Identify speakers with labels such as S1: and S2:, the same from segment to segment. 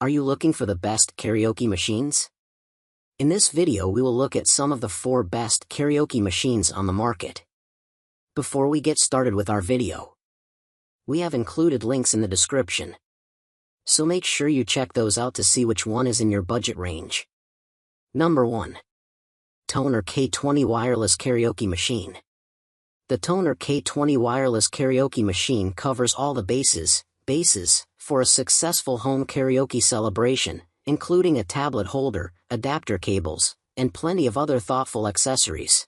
S1: Are you looking for the best karaoke machines? In this video we will look at some of the 4 best karaoke machines on the market. Before we get started with our video, we have included links in the description, so make sure you check those out to see which one is in your budget range. Number 1. Tonor K20 Wireless Karaoke Machine. The Tonor K20 Wireless Karaoke Machine covers all the bases for a successful home karaoke celebration, including a tablet holder, adapter cables, and plenty of other thoughtful accessories.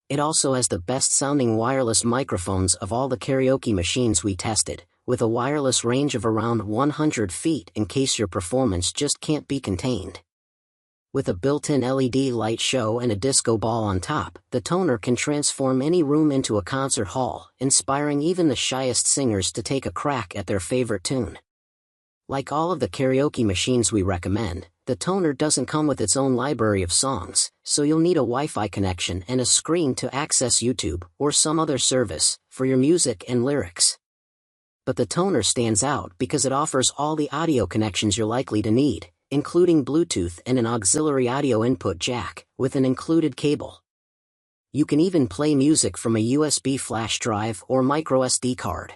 S1: It also has the best-sounding wireless microphones of all the karaoke machines we tested, with a wireless range of around 100 feet in case your performance just can't be contained. With a built-in LED light show and a disco ball on top, the Tonor can transform any room into a concert hall, inspiring even the shyest singers to take a crack at their favorite tune. Like all of the karaoke machines we recommend, the Tonor doesn't come with its own library of songs, so you'll need a Wi-Fi connection and a screen to access YouTube or some other service for your music and lyrics. But the Tonor stands out because it offers all the audio connections you're likely to need, including Bluetooth and an auxiliary audio input jack, with an included cable. You can even play music from a USB flash drive or microSD card.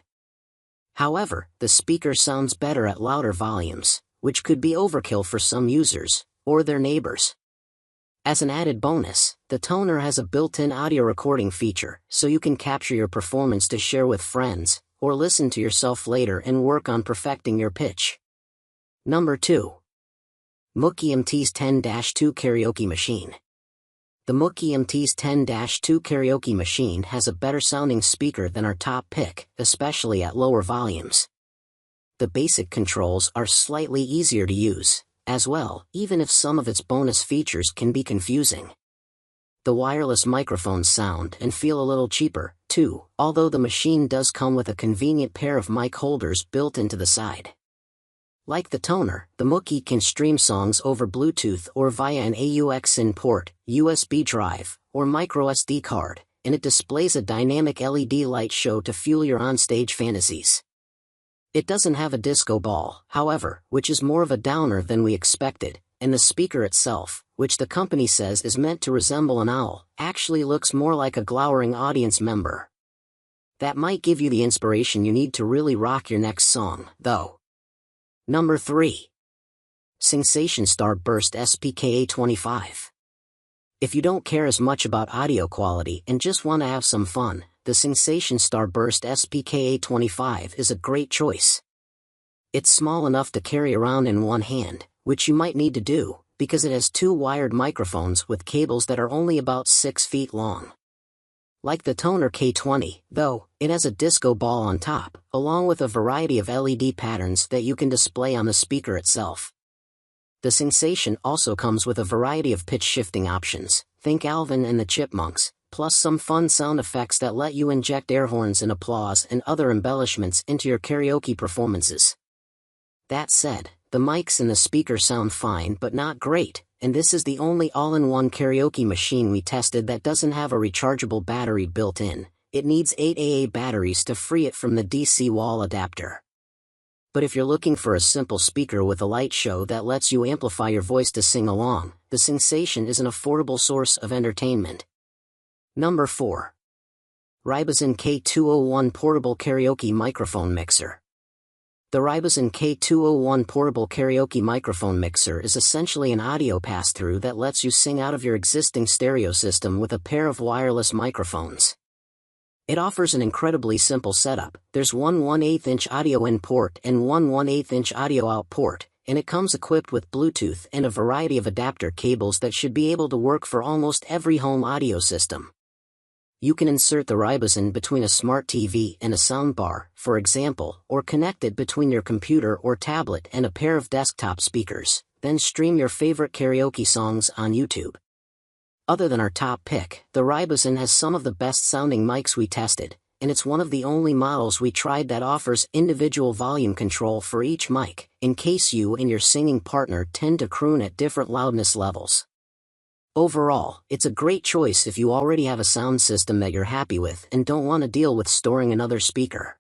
S1: However, the speaker sounds better at louder volumes, which could be overkill for some users, or their neighbors. As an added bonus, the Tonor has a built-in audio recording feature, so you can capture your performance to share with friends, or listen to yourself later and work on perfecting your pitch. Number 2. Moukey MT's 10-2 Karaoke Machine. The Moukey MT's 10-2 Karaoke Machine has a better sounding speaker than our top pick, especially at lower volumes. The basic controls are slightly easier to use, as well, even if some of its bonus features can be confusing. The wireless microphones sound and feel a little cheaper, too, although the machine does come with a convenient pair of mic holders built into the side. Like the Tonor, the Moukey can stream songs over Bluetooth or via an AUX port, USB drive, or microSD card, and it displays a dynamic LED light show to fuel your onstage fantasies. It doesn't have a disco ball, however, which is more of a downer than we expected, and the speaker itself, which the company says is meant to resemble an owl, actually looks more like a glowering audience member. That might give you the inspiration you need to really rock your next song, though. Number 3. Singsation Starburst SPKA25. If you don't care as much about audio quality and just want to have some fun, the Singsation Starburst SPKA25 is a great choice. It's small enough to carry around in one hand, which you might need to do, because it has 2 wired microphones with cables that are only about 6 feet long. Like the Tonor K20, though, it has a disco ball on top, along with a variety of LED patterns that you can display on the speaker itself. The Singsation also comes with a variety of pitch shifting options, think Alvin and the Chipmunks, plus some fun sound effects that let you inject air horns and applause and other embellishments into your karaoke performances. That said, the mics and the speaker sound fine but not great, and this is the only all-in-one karaoke machine we tested that doesn't have a rechargeable battery built in. It needs 8 AA batteries to free it from the DC wall adapter. But if you're looking for a simple speaker with a light show that lets you amplify your voice to sing along, the Singsation is an affordable source of entertainment. Number 4. Rybozen K201 Portable Karaoke Microphone Mixer. The Rybozen K201 Portable Karaoke Microphone Mixer is essentially an audio pass-through that lets you sing out of your existing stereo system with a pair of wireless microphones. It offers an incredibly simple setup. There's one 1/8-inch audio in port and one 1/8-inch audio out port, and it comes equipped with Bluetooth and a variety of adapter cables that should be able to work for almost every home audio system. You can insert the Rybozen between a smart TV and a soundbar, for example, or connect it between your computer or tablet and a pair of desktop speakers, then stream your favorite karaoke songs on YouTube. Other than our top pick, the Rybozen has some of the best-sounding mics we tested, and it's one of the only models we tried that offers individual volume control for each mic, in case you and your singing partner tend to croon at different loudness levels. Overall, it's a great choice if you already have a sound system that you're happy with and don't want to deal with storing another speaker.